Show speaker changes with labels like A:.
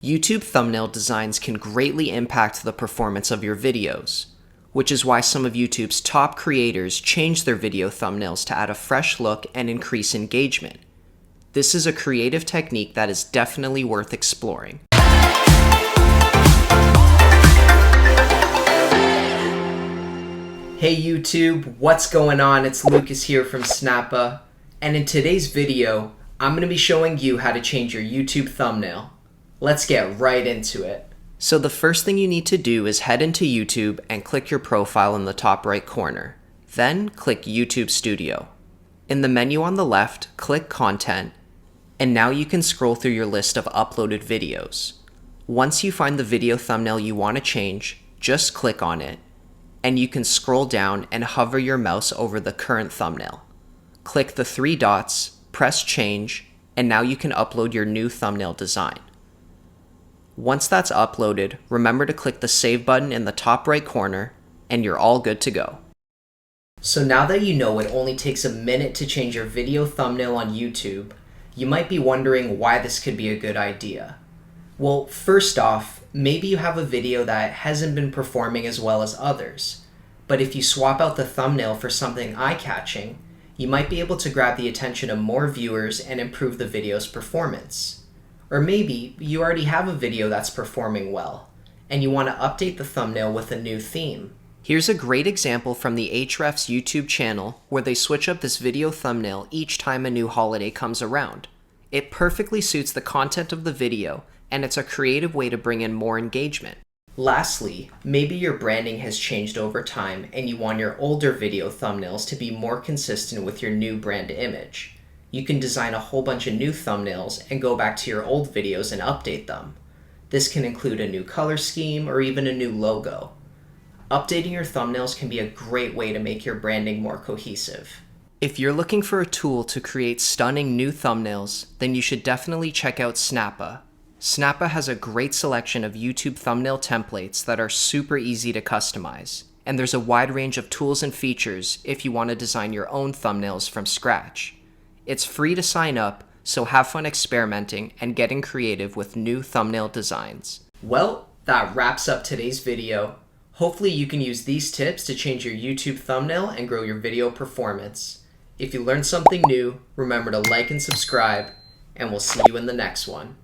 A: YouTube thumbnail designs can greatly impact the performance of your videos, which is why some of YouTube's top creators change their video thumbnails to add a fresh look and increase engagement. This is a creative technique that is definitely worth exploring. Hey YouTube, what's going on? It's Lucas here from Snappa, and in today's video, I'm going to be showing you how to change your YouTube thumbnail. Let's get right into it. So the first thing you need to do is head into YouTube and click your profile in the top right corner. Then click YouTube Studio. In the menu on the left, click Content, and now you can scroll through your list of uploaded videos. Once you find the video thumbnail you want to change, just click on it, and you can scroll down and hover your mouse over the current thumbnail. Click the three dots, press Change, and now you can upload your new thumbnail design. Once that's uploaded, remember to click the Save button in the top right corner, and you're all good to go. So now that you know it only takes a minute to change your video thumbnail on YouTube, you might be wondering why this could be a good idea. Well, first off, maybe you have a video that hasn't been performing as well as others, but if you swap out the thumbnail for something eye-catching, you might be able to grab the attention of more viewers and improve the video's performance. Or maybe you already have a video that's performing well, and you want to update the thumbnail with a new theme. Here's a great example from the Hrefs YouTube channel where they switch up this video thumbnail each time a new holiday comes around. It perfectly suits the content of the video, and it's a creative way to bring in more engagement. Lastly, maybe your branding has changed over time and you want your older video thumbnails to be more consistent with your new brand image. You can design a whole bunch of new thumbnails and go back to your old videos and update them. This can include a new color scheme or even a new logo. Updating your thumbnails can be a great way to make your branding more cohesive. If you're looking for a tool to create stunning new thumbnails, then you should definitely check out Snappa. Snappa has a great selection of YouTube thumbnail templates that are super easy to customize, and there's a wide range of tools and features if you want to design your own thumbnails from scratch. It's free to sign up, so have fun experimenting and getting creative with new thumbnail designs. Well, that wraps up today's video. Hopefully you can use these tips to change your YouTube thumbnail and grow your video performance. If you learned something new, remember to like and subscribe, and we'll see you in the next one.